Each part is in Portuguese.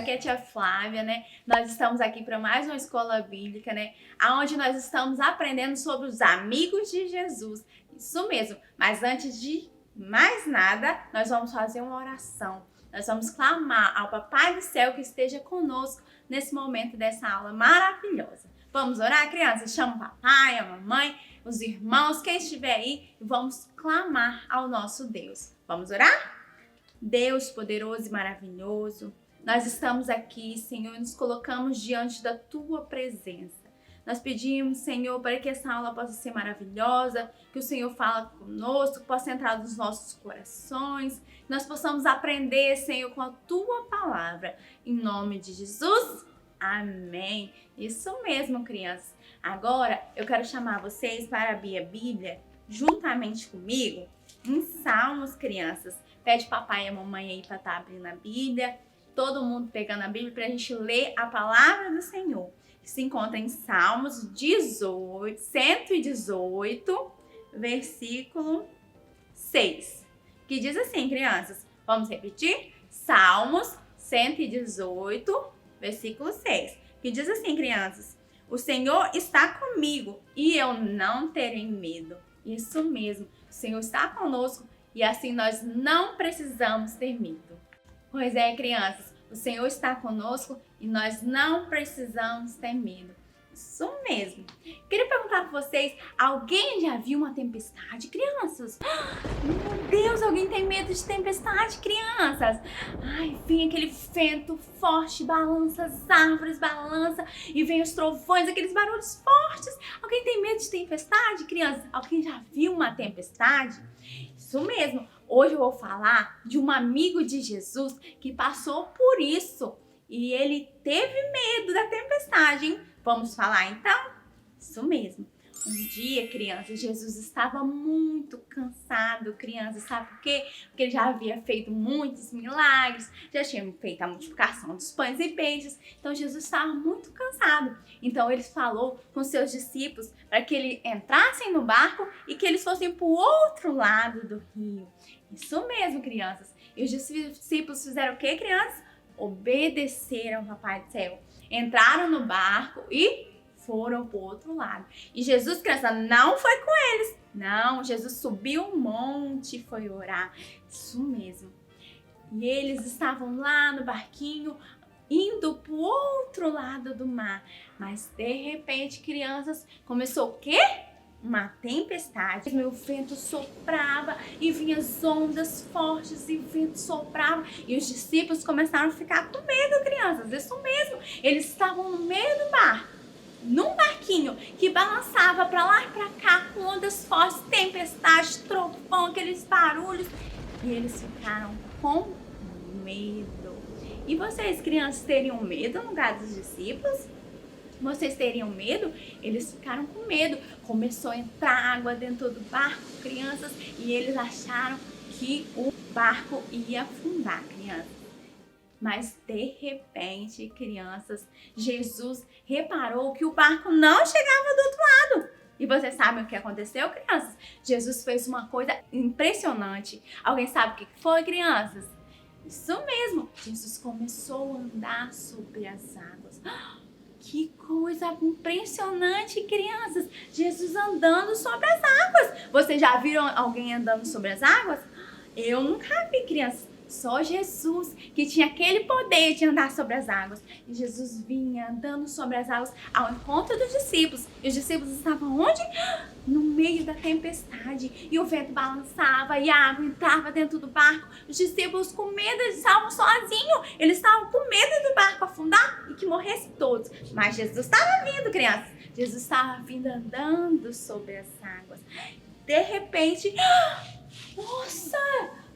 aqui é a tia Flávia, né? Nós estamos aqui para mais uma escola bíblica, né? Onde nós estamos aprendendo sobre os amigos de Jesus. Isso mesmo. Mas antes de mais nada, nós vamos fazer uma oração. Nós vamos clamar ao Papai do Céu que esteja conosco nesse momento dessa aula maravilhosa. Vamos orar, crianças? Chama o papai, a mamãe, os irmãos, quem estiver aí, e vamos clamar ao nosso Deus. Vamos orar? Deus poderoso e maravilhoso, nós estamos aqui, Senhor, e nos colocamos diante da Tua presença. Nós pedimos, Senhor, para que essa aula possa ser maravilhosa, que o Senhor fale conosco, que possa entrar nos nossos corações, que nós possamos aprender, Senhor, com a Tua palavra. Em nome de Jesus, amém. Isso mesmo, crianças. Agora, eu quero chamar vocês para abrir a Bíblia, juntamente comigo, em Salmos, crianças. Pede papai e a mamãe aí para estar abrindo a Bíblia, todo mundo pegando a Bíblia para a gente ler a palavra do Senhor, que se encontra em Salmos 118, versículo 6, que diz assim, crianças, vamos repetir? Salmos 118, versículo 6, que diz assim, crianças, o Senhor está comigo e eu não terei medo. Isso mesmo, o Senhor está conosco e assim nós não precisamos ter medo. Pois é, crianças, o Senhor está conosco e nós não precisamos ter medo. Isso mesmo. Queria perguntar para vocês, alguém já viu uma tempestade, crianças? Meu Deus, alguém tem medo de tempestade, crianças? Ai, vem aquele vento forte, balança as árvores, balança e vem os trovões, aqueles barulhos fortes. Alguém tem medo de tempestade, crianças? Alguém já viu uma tempestade? Isso mesmo. Hoje eu vou falar de um amigo de Jesus que passou por isso e ele teve medo da tempestade, hein? Vamos falar então? Isso mesmo. Um dia, crianças, Jesus estava muito cansado, crianças, sabe por quê? Porque ele já havia feito muitos milagres, já tinha feito a multiplicação dos pães e peixes, então Jesus estava muito cansado. Então ele falou com seus discípulos para que eles entrassem no barco e que eles fossem para o outro lado do rio. Isso mesmo, crianças. E os discípulos fizeram o quê, crianças? Obedeceram ao Papai do Céu. Entraram no barco e foram para o outro lado. E Jesus, criança, não foi com eles. Não, Jesus subiu um monte e foi orar. Isso mesmo. E eles estavam lá no barquinho, indo para o outro lado do mar. Mas, de repente, crianças, começou o quê? Uma tempestade. O vento soprava e vinha as ondas fortes e o vento soprava. E os discípulos começaram a ficar com medo, crianças. Isso mesmo. Eles estavam no meio do mar, num barquinho que balançava para lá e para cá com ondas fortes, tempestade, trovão, aqueles barulhos. E eles ficaram com medo. E vocês, crianças, teriam medo no lugar dos discípulos? Vocês teriam medo? Eles ficaram com medo. Começou a entrar água dentro do barco, crianças, e eles acharam que o barco ia afundar, crianças. Mas de repente, crianças, Jesus reparou que o barco não chegava do outro lado. E vocês sabem o que aconteceu, crianças? Jesus fez uma coisa impressionante. Alguém sabe o que foi, crianças? Isso mesmo, Jesus começou a andar sobre as águas. Que coisa impressionante, crianças! Jesus andando sobre as águas. Vocês já viram alguém andando sobre as águas? Eu nunca vi, crianças. Só Jesus que tinha aquele poder de andar sobre as águas. E Jesus vinha andando sobre as águas ao encontro dos discípulos. E os discípulos estavam onde? No meio da tempestade. E o vento balançava e a água entrava dentro do barco. Os discípulos com medo, eles estavam sozinhos. Eles estavam com medo do barco afundar e que morressem todos. Mas Jesus estava vindo, crianças. Jesus estava vindo andando sobre as águas. De repente, nossa!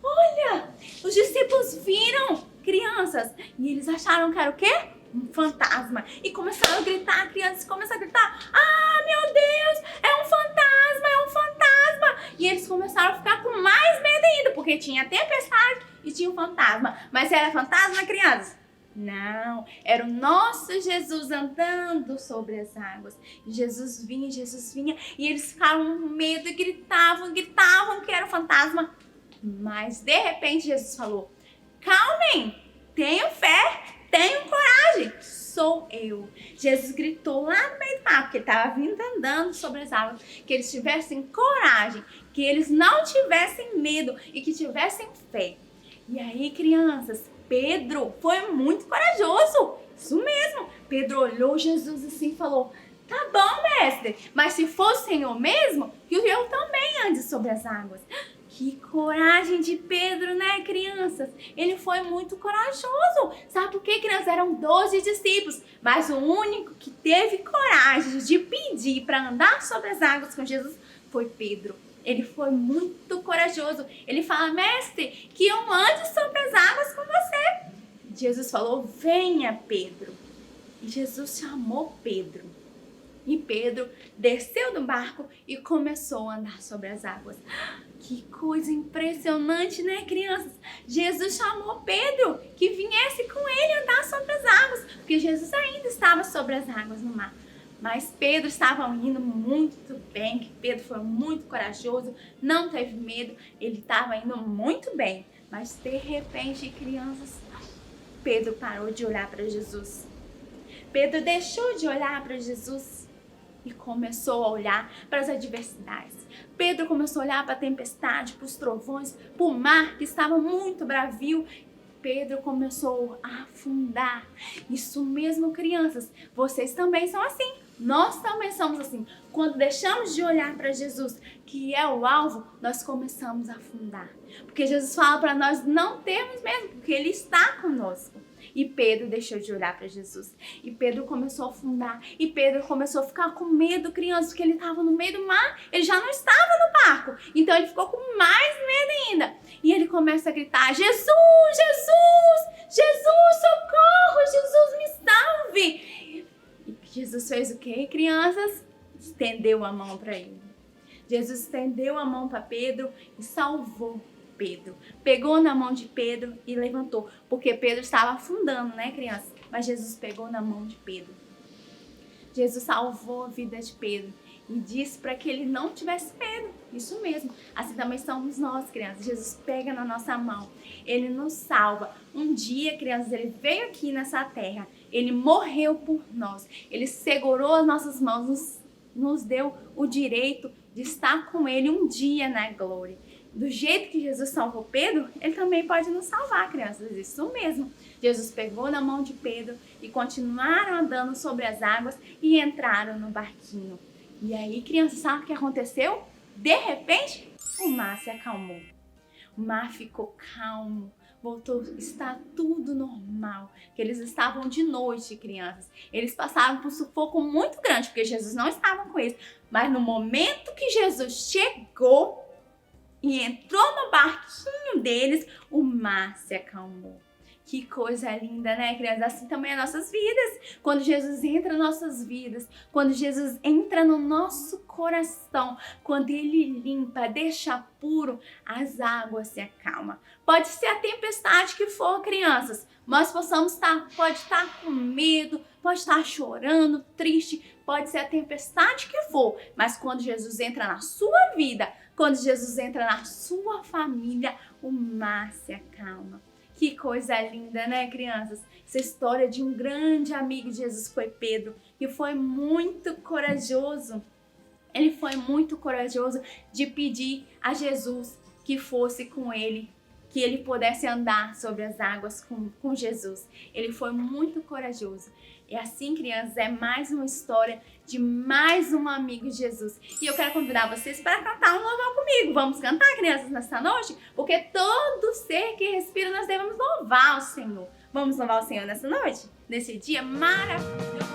Olha, os discípulos viram, crianças, e eles acharam que era o quê? Um fantasma. E começaram a gritar, crianças começaram a gritar, ah, meu Deus, é um fantasma, é um fantasma. E eles começaram a ficar com mais medo ainda, porque tinha tempestade e tinha um fantasma. Mas era fantasma, crianças? Não, era o nosso Jesus andando sobre as águas. Jesus vinha, e eles ficaram com medo e gritavam que era um fantasma. Mas de repente Jesus falou, calmem, tenham fé, Tenham coragem, sou eu. Jesus gritou lá no meio do mar, porque ele estava vindo andando sobre as águas, que eles tivessem coragem, que eles não tivessem medo e que tivessem fé. E aí, crianças, Pedro foi muito corajoso. Isso mesmo. Pedro olhou Jesus assim e falou: tá bom, mestre, mas se for o Senhor mesmo, que eu também ande sobre as águas. Que coragem de Pedro, né, crianças? Ele foi muito corajoso. Sabe por quê, crianças? Eram 12 discípulos, mas o único que teve coragem de pedir para andar sobre as águas com Jesus foi Pedro. Ele foi muito corajoso. Ele fala: mestre, que eu ande sobre as águas com você. Jesus falou: venha, Pedro. E Jesus chamou Pedro. E Pedro desceu do barco e começou a andar sobre as águas. Que coisa impressionante, né, crianças? Jesus chamou Pedro que viesse com ele andar sobre as águas, porque Jesus ainda estava sobre as águas no mar. Mas Pedro estava indo muito bem, que Pedro foi muito corajoso, não teve medo, ele estava indo muito bem. Mas de repente, crianças, Pedro parou de olhar para Jesus. Pedro deixou de olhar para Jesus e começou a olhar para as adversidades. Pedro começou a olhar para a tempestade, para os trovões, para o mar que estava muito bravio. Pedro começou a afundar. Isso mesmo, crianças, vocês também são assim. Nós também somos assim. Quando deixamos de olhar para Jesus, que é o alvo, nós começamos a afundar. Porque Jesus fala para nós não termos medo, porque Ele está conosco. E Pedro deixou de olhar para Jesus. E Pedro começou a afundar. E Pedro começou a ficar com medo, crianças, porque ele estava no meio do mar. Ele já não estava no barco. Então ele ficou com mais medo ainda. E ele começa a gritar: Jesus, Jesus, Jesus, socorro, Jesus, me salve. E Jesus fez o quê, crianças? Estendeu a mão para ele. Jesus estendeu a mão para Pedro e salvou Pedro. Pegou na mão de Pedro e levantou. Porque Pedro estava afundando, né, criança? Mas Jesus pegou na mão de Pedro. Jesus salvou a vida de Pedro e disse para que ele não tivesse medo. Isso mesmo. Assim também somos nós, crianças. Jesus pega na nossa mão. Ele nos salva. Um dia, crianças, ele veio aqui nessa terra. Ele morreu por nós. Ele segurou as nossas mãos, nos deu o direito de estar com ele um dia na glória. Do jeito que Jesus salvou Pedro, ele também pode nos salvar, crianças. Isso mesmo. Jesus pegou na mão de Pedro e continuaram andando sobre as águas e entraram no barquinho. E aí, crianças, sabe o que aconteceu? De repente, o mar se acalmou. O mar ficou calmo. Voltou a estar tudo normal. Que eles estavam de noite, crianças. Eles passaram por um sufoco muito grande, porque Jesus não estava com eles. Mas no momento que Jesus chegou e entrou no barquinho deles, o mar se acalmou. Que coisa linda, né, crianças? Assim também as nossas vidas. Quando Jesus entra nas nossas vidas, quando Jesus entra no nosso coração, quando Ele limpa, deixa puro, as águas se acalmam. Pode ser a tempestade que for, crianças. Nós pode estar com medo, pode estar chorando, triste, pode ser a tempestade que for. Mas quando Jesus entra na sua vida, quando Jesus entra na sua família, o mar se acalma. Que coisa linda, né, crianças? Essa história de um grande amigo de Jesus foi Pedro, que foi muito corajoso. Ele foi muito corajoso de pedir a Jesus que fosse com ele, que ele pudesse andar sobre as águas com Jesus. Ele foi muito corajoso. E assim, crianças, é mais uma história de mais um amigo de Jesus. E eu quero convidar vocês para cantar um louvor comigo. Vamos cantar, crianças, nessa noite? Porque todo ser que respira, nós devemos louvar o Senhor. Vamos louvar o Senhor nessa noite? Nesse dia maravilhoso.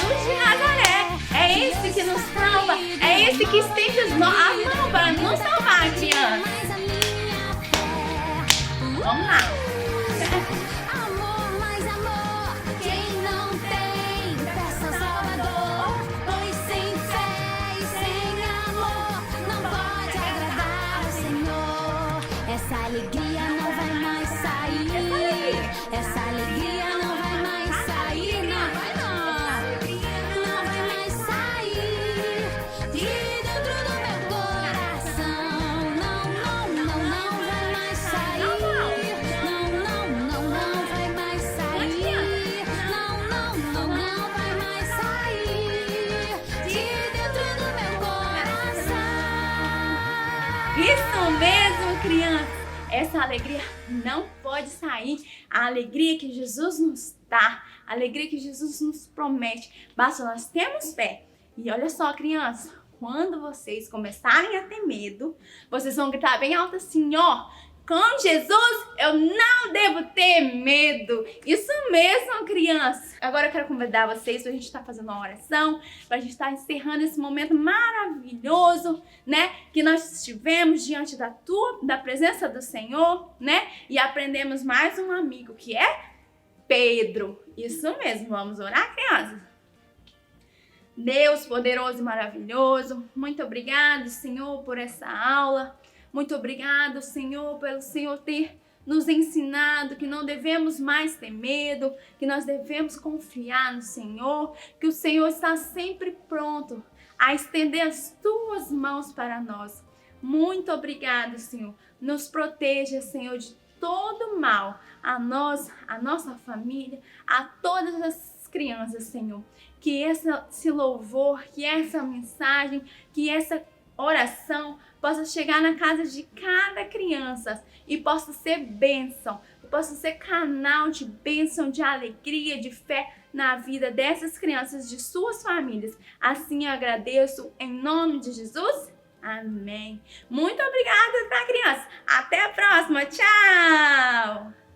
Jesus de Nazaré. É esse que nos salva, é esse que estende a mão para nos salvar, criança. Vamos lá. Amor, mais amor. Quem não tem, peça ao Salvador. Pois sem fé e sem amor não pode agradar ao Senhor. Essa alegria não vai mais sair. Essa alegria não vai mais sair. Não vai não. Não vai mais sair de dentro do meu coração. Não vai mais sair. Não vai mais sair. Não vai mais sair de dentro do meu coração. Isso mesmo, criança. Essa alegria não pode sair. A alegria que Jesus nos dá, a alegria que Jesus nos promete. Basta nós termos fé. E olha só, criança, quando vocês começarem a ter medo, vocês vão gritar bem alto assim, ó. Com Jesus, eu não devo ter medo. Isso mesmo, criança. Agora eu quero convidar vocês pra gente estar fazendo uma oração, pra gente estar encerrando esse momento maravilhoso, né? Que nós estivemos diante da presença do Senhor, né? E aprendemos mais um amigo, que é Pedro. Isso mesmo, vamos orar, crianças? Deus poderoso e maravilhoso, muito obrigado, Senhor, por essa aula. Muito obrigado, Senhor, pelo Senhor ter nos ensinado que não devemos mais ter medo, que nós devemos confiar no Senhor, que o Senhor está sempre pronto a estender as tuas mãos para nós. Muito obrigado, Senhor. Nos proteja, Senhor, de todo mal, a nós, a nossa família, a todas as crianças, Senhor. Que esse louvor, que essa mensagem, que essa oração possa chegar na casa de cada criança e possa ser bênção, possa ser canal de bênção, de alegria, de fé na vida dessas crianças, de suas famílias. Assim eu agradeço em nome de Jesus. Amém. Muito obrigada, tá, criança? Até a próxima. Tchau!